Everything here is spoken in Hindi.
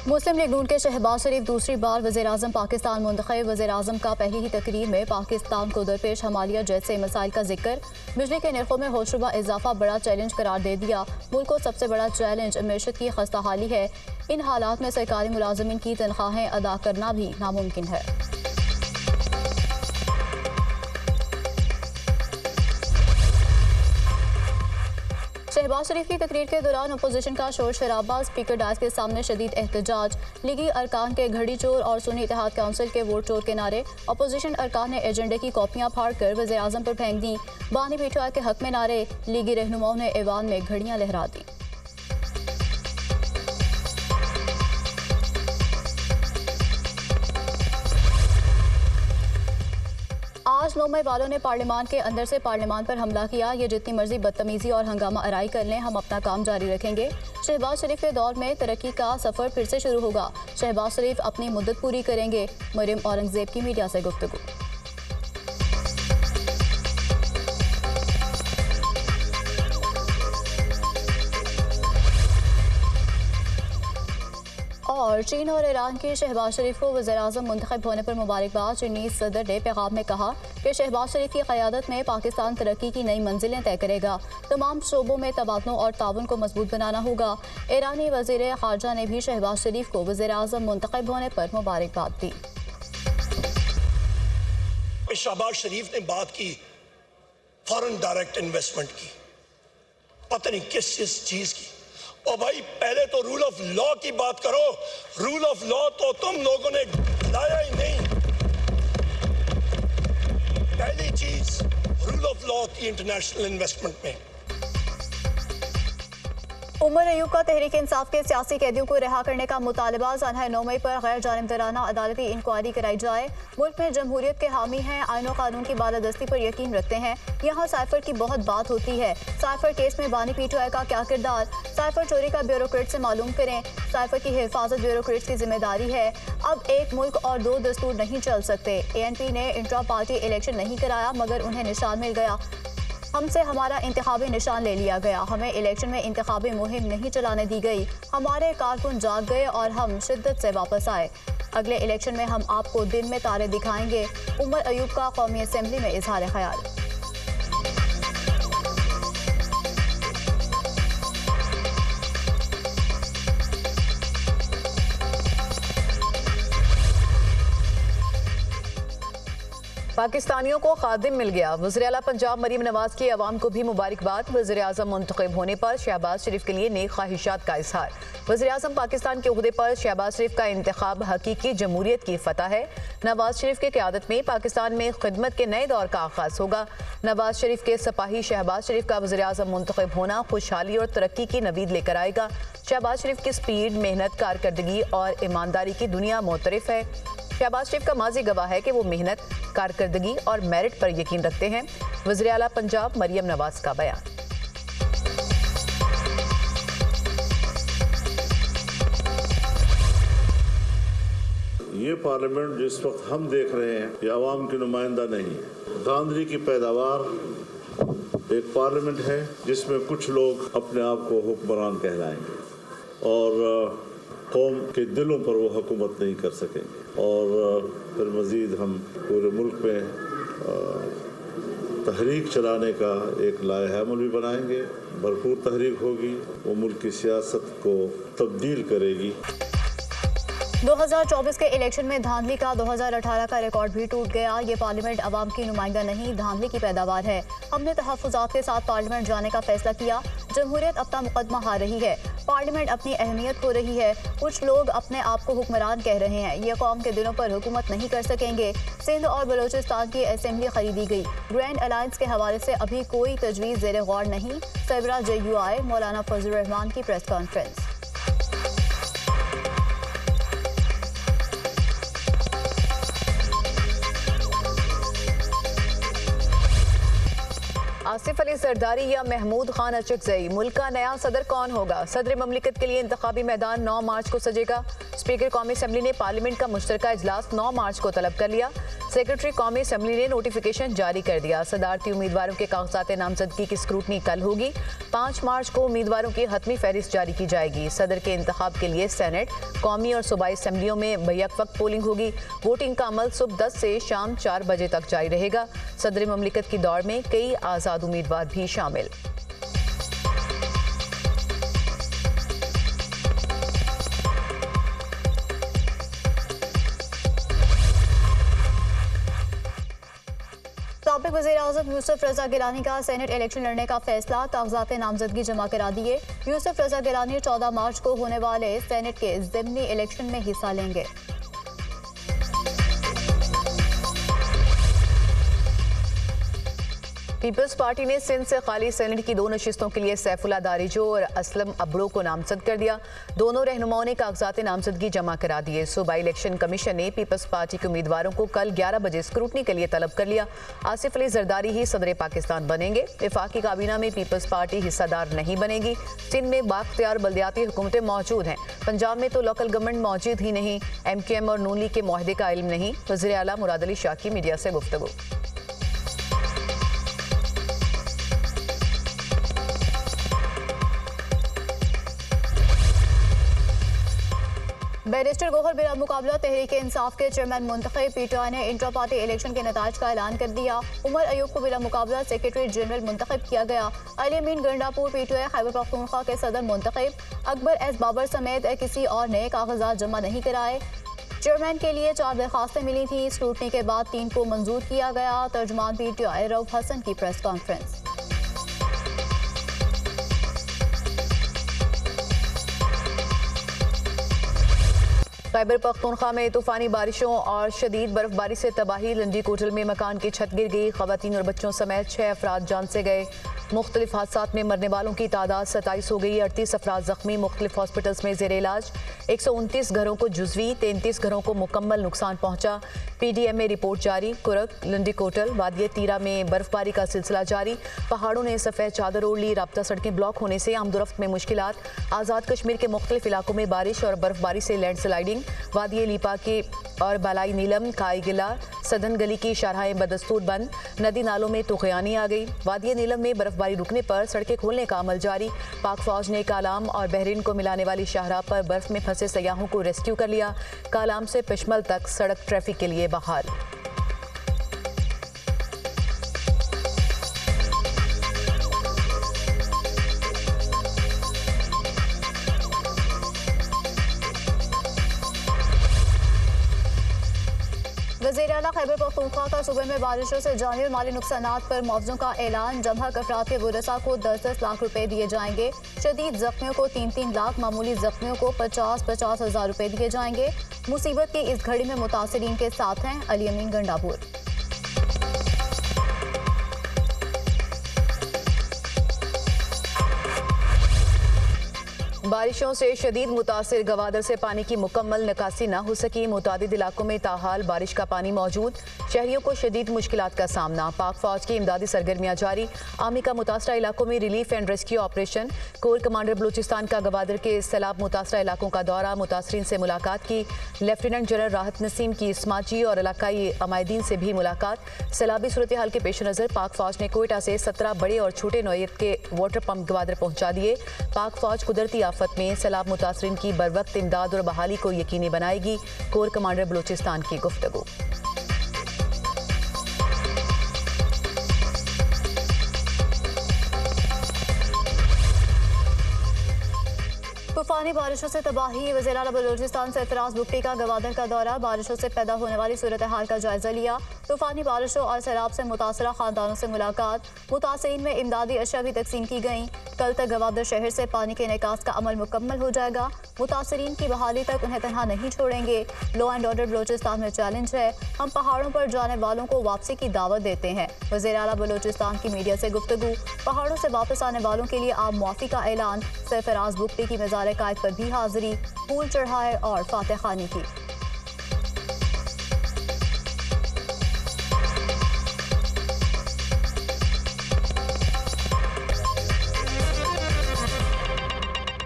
मुस्लिम लीग नून के शहबाज शरीफ दूसरी बार वज़ीर-ए-आज़म पाकिस्तान मुंतखब। वज़ीर-ए-आज़म का पहली ही तकरीर में पाकिस्तान को दरपेश हमालिया जैसे मसाइल का जिक्र। बिजली के नरखों में होशरुबा इजाफा बड़ा चैलेंज करार दे दिया। मुल्क को सबसे बड़ा चैलेंज मईशत की खस्ता हाली है। इन हालात में सरकारी मुलाजमीन की तनख्वाहें अदा करना भी नामुमकिन है। शहबाज शरीफ की तकरीर के दौरान अपोजिशन का शोर शराबा, स्पीकर डायस के सामने शदीद एहतजाज, लीगी अरकान के घड़ी चोर और सुन्नी इत्तेहाद काउंसिल के वोट चोर के नारे। अपोजिशन अरकान ने एजेंडे की कॉपियां फाड़ कर वज़ीर आज़म पर फेंक दी। बानी पीटीआई के हक में नारे, लीगी रहनुमाओं ने ऐवान में घड़ियां लहरा दी। आज 9 मई वालों ने पार्लियामान के अंदर से पार्लियामान पर हमला किया। ये जितनी मर्जी बदतमीजी और हंगामा आराई कर लें, हम अपना काम जारी रखेंगे। शहबाज शरीफ के दौर में तरक्की का सफर फिर से शुरू होगा। शहबाज शरीफ अपनी मुद्दत पूरी करेंगे। मरियम औरंगजेब की मीडिया से गुफ्तगू। और चीन और ईरान के शहबाज शरीफ को वज़ीर-ए-आज़म मुंतखब होने पर मुबारकबाद। चीनी सदर ने पैगाम में कहा कि शहबाज शरीफ की क़यादत में पाकिस्तान तरक्की की नई मंजिलें तय करेगा। तमाम शोबों में तबादलों और ताउन को मजबूत बनाना होगा। ईरानी वज़ीर ख़ारजा ने भी शहबाज शरीफ को वज़ीर-ए-आज़म मुंतखब होने पर मुबारकबाद दी। शहबाज शरीफ ने बात की फॉरेन डायरेक्ट इन्वेस्टमेंट की, पता नहीं किस चीज की। और भाई पहले तो रूल ऑफ लॉ की बात करो। रूल ऑफ लॉ तो तुम लोगों ने लाया ही नहीं। पहली चीज रूल ऑफ लॉ की इंटरनेशनल इन्वेस्टमेंट में। उमर अयूब का तहरीक इंसाफ के सियासी कैदियों को रिहा करने का मुतालबा। ज़ानहा 9 मई पर गैर जानिबदाराना अदालती इंक्वायरी कराई जाए। मुल्क में जमहूरियत के हामी हैं, आईन और कानून की बालादस्ती पर यकीन रखते हैं। यहाँ साइफर की बहुत बात होती है। साइफर केस में बानी पीटीआई का क्या किरदार? साइफर चोरी का ब्यूरोक्रेट से मालूम करें। साइफर की हिफाजत ब्यूरोक्रेट्स की जिम्मेदारी है। अब एक मुल्क और दो दस्तूर नहीं चल सकते। ANP ने इंट्रा पार्टी इलेक्शन नहीं कराया मगर उन्हें निशान मिल गया। हमसे हमारा इंतखाबी निशान ले लिया गया। हमें इलेक्शन में इंतखाबी मुहिम नहीं चलाने दी गई। हमारे कारकुन जाग गए और हम शिद्दत से वापस आए। अगले इलेक्शन में हम आपको दिन में तारे दिखाएंगे। उमर अयूब का कौमी असेंबली में इजहार ख्याल। पाकिस्तानियों को खादिम मिल गया। वज़ीर आला पंजाब मरीम नवाज की अवाम को भी मुबारकबाद। वज़ीर आज़म मुंतखब होने पर शहबाज शरीफ के लिए नेक ख्वाहिशात का इजहार। वज़ीर आज़म पाकिस्तान के ओहदे पर शहबाज शरीफ का इंतखाब हकीकी जमहूरियत की फतह है। नवाज शरीफ की क़यादत में पाकिस्तान में खिदमत के नए दौर का आगाज़ होगा। नवाज शरीफ के सपाही शहबाज शरीफ का वज़ीर आज़म मुंतखब होना खुशहाली और तरक्की की नवीद लेकर आएगा। शहबाज शरीफ की स्पीड, मेहनत, कारकर्दगी और ईमानदारी की दुनिया मोतरफ है। शहबाज शरीफ का माजी गवाह है कि वो मेहनत, कारकर्दगी और मेरिट पर यकीन रखते हैं। वज़ीर आला पंजाब मरियम नवाज का बयान। ये पार्लियामेंट जिस वक्त हम देख रहे हैं ये आवाम की नुमाइंदा नहीं है। धांधली की पैदावार एक पार्लियामेंट है जिसमें कुछ लोग अपने आप को हुक्मरान कहलाएंगे और कौम के दिलों पर वो हुकूमत नहीं कर सकेंगे। और फिर मज़ीद हम पूरे मुल्क में तहरीक चलाने का एक लाए अमल भी बनाएंगे। भरपूर तहरीक होगी, वो मुल्क की सियासत को तब्दील करेगी। 2024 के इलेक्शन में धांधली का 2018 का रिकॉर्ड भी टूट गया। ये पार्लियामेंट अवाम की नुमाइंदा नहीं, धांधली की पैदावार है। हमने तहफ़्फ़ुज़ात के साथ पार्लियामेंट जाने का फैसला किया। जमहूरियत अपना मुकदमा हार रही है। पार्लियामेंट अपनी अहमियत खो रही है। कुछ लोग अपने आप को हुक्मरान कह रहे हैं। ये कौम के दिलों पर हुकूमत नहीं कर सकेंगे। सिंध और बलोचिस्तान की असेंबली खरीदी गई। ग्रैंड अलायंस के हवाले से अभी कोई तजवीज़ ज़ेर गौर नहीं। सरबराह JUI मौलाना फजलुर रहमान की प्रेस कॉन्फ्रेंस। आसिफ अली सरदारी या महमूद खान अचकजई, मुल्क का नया सदर कौन होगा? सदर ममलिकत के लिए इंतखाबी मैदान 9 मार्च को सजेगा। स्पीकर कौमी असम्बली ने पार्लियामेंट का मुश्तरका इजलास 9 मार्च को तलब कर लिया। सेक्रेटरी कौमी असम्बली ने नोटिफिकेशन जारी कर दिया। सदारती उम्मीदवारों के कागजात नामजदगी की स्क्रूटनी कल होगी। 5 मार्च को उम्मीदवारों की हतमी फहरिस्त जारी की जाएगी। सदर के इंतखाब के लिए सेनेट, कौमी और सूबाई असम्बलियों में बैक वक्त पोलिंग होगी। वोटिंग का अमल सुबह 10 से शाम 4 बजे तक जारी रहेगा। सदर ममलिकत की दौड़ में कई आज़ाद उम्मीदवार भी शामिल। साबिक वज़ीर-ए-आज़म यूसुफ रज़ा गिलानी का सेनेट इलेक्शन लड़ने का फैसला, कागजात नामजदगी जमा करा दिए। यूसुफ रज़ा गिलानी 14 मार्च को होने वाले सेनेट के ज़िमनी इलेक्शन में हिस्सा लेंगे। पीपल्स पार्टी ने सिंध से खाली सेनेट की 2 नशिस्तों के लिए सैफुल्ला दारिजो और असलम अबड़ो को नामजद कर दिया। दोनों रहनुमाओं ने कागजात नामजदगी जमा करा दिए। सूबाई इलेक्शन कमीशन ने पीपल्स पार्टी के उम्मीदवारों को कल 11 बजे स्क्रूटनी के लिए तलब कर लिया। आसिफ अली जरदारी ही सदर पाकिस्तान बनेंगे। वफाकी काबीना में पीपल्स पार्टी हिस्सादार नहीं बनेगी। सिंध में बाख्तियार बल्दियाती हुकूमतें मौजूद हैं। पंजाब में तो लोकल गवर्नमेंट मौजूद ही नहीं। MQM और नून लीग के मुआहदे का इल्म नहीं। वज़ीर आला मुराद अली शाह की मीडिया से गुफ्तगू। बैरिस्टर गोहर बिला मुकाबला तहरीक इंसाफ के चेयरमैन मुंतखब। PTI ने इंट्रा पार्टी इलेक्शन के नताज का ऐलान कर दिया। उमर अयूब को बिला मुकाबला सेक्रेटरी जनरल मुंतखब किया गया। अली अमीन गंडापुर PTI खैबर पख्तूनख्वा के सदर मुंतखब। अकबर एस बाबर समेत किसी और ने कागजात जमा नहीं कराए। चेयरमैन के लिए 4 दरखास्तें मिली थी। स्क्रूटनी के बाद 3 को मंजूर किया गया। तर्जुमान PTI रऊफ हसन की प्रेस कॉन्फ्रेंस। खैबर पख्तूनख्वा में तूफानी बारिशों और शदीद बर्फबारी से तबाही। लंडी कोटल में मकान की छत गिर गई। खवातीन और बच्चों समेत 6 अफराद जान से गए। मुख्तलिफ हादसात में मरने वालों की तादाद 27 हो गई। 38 अफराद जख्मी, मुख्तलिफ हॉस्पिटल्स में जेर इलाज। 129 घरों को जुजवी, 33 घरों को मुकम्मल नुकसान पहुंचा। PDM में रिपोर्ट जारी। कुरक, लंडी कोटल, वादिय तीरा में बर्फबारी का सिलसिला जारी। पहाड़ों ने सफ़ेद चादर ओढ़ ली। राब्ता सड़कें ब्लॉक होने से आमदोरफ्त में मुश्किलात। आज़ाद कश्मीर के मुख्तलिफ इलाकों में बारिश और बर्फबारी से लैंड स्लाइडिंग। वादिय लीपा के और बालाई नीलम, काई गिला, सदन गली की शाहराहें बदस्तूर बंद। नदी नालों में तुग़यानी आ गई। वादिय नीलम में बर्फबारी रुकने पर सड़कें खोलने का अमल जारी। पाक फौज ने कालाम और बहरीन को मिलाने वाली शाहराह पर बर्फ में फंसे सयाहों को रेस्क्यू कर लिया। कालाम से पिशमल तक सड़क ट्रैफिक के लिए बहाल। वज़ीर-ए-आला खैबर पख्तूनख्वा का सूबे में बारिशों से जानी और माली नुकसानात पर मुआवज़ों का ऐलान। जमहक अफराद के वरसा को 10-10 लाख रुपए दिए जाएंगे। शदीद जख्मियों को 3-3 लाख, मामूली जख्मियों को 50-50 हज़ार रुपए दिए जाएंगे। मुसीबत की इस घड़ी में मुतासिरीन के साथ हैं अली अमीन गंडापुर। बारिशों से शदीद मुतासिर गवादर से पानी की मुकम्मल निकासी न हो सकी। मुतादिद इलाकों में ताहाल बारिश का पानी मौजूद। शहरियों को शदीद मुश्किलात का सामना। पाक फौज की इमदादी सरगर्मियां जारी। आर्मी का मुतासरा इलाकों में relief and rescue operation. Core commander Balochistan का गवादर के सैलाब मुतासरा इलाकों का दौरा। मुतासरीन से मुलाकात की। लेफ्टिनेंट जनरल राहत नसीम की समाजी और इलाकाई अमायदीन से भी मुलाकात। सैलाबी सूरत हाल के पेश नज़र पाक फौज ने कोयटा से 17 बड़े और छोटे नौयत के वाटर पंप गवादर पहुंचा दिए। पाक फौज कुदरती आफत में सैलाब मुतासरीन की बरवक्त इमदाद और बहाली को यकीनी बनाएगी। कोर कमांडर बलूचिस्तान की गुफ्तगू। तूफानी बारिशों से तबाही। वज़ीर आला बलूचिस्तान सरफराज बुगटी का गवादर का दौरा। बारिशों से पैदा होने वाली सूरत हाल का जायजा लिया। तूफानी बारिशों और सैलाब से मुतासरा खानदानों से मुलाकात। मुतासरीन में इमदादी अशिया भी तकसीम की गई। कल तक गवादर शहर से पानी के निकास का अमल मुकम्मल हो जाएगा। मुतासरीन की बहाली तक उन्हें तनहा नहीं छोड़ेंगे। लॉ एंड ऑर्डर बलूचिस्तान में चैलेंज है। हम पहाड़ों पर जाने वालों को वापसी की दावत देते हैं। वज़ीर आला बलूचिस्तान की मीडिया से गुफ्तगू। पहाड़ों से वापस आने वालों के लिए आम मुआफ़ी का ऐलान। सरफराज बुगटी की मज़ार कायद पर भी हाजिरी। फूल चढ़ाए और फातह खानी की।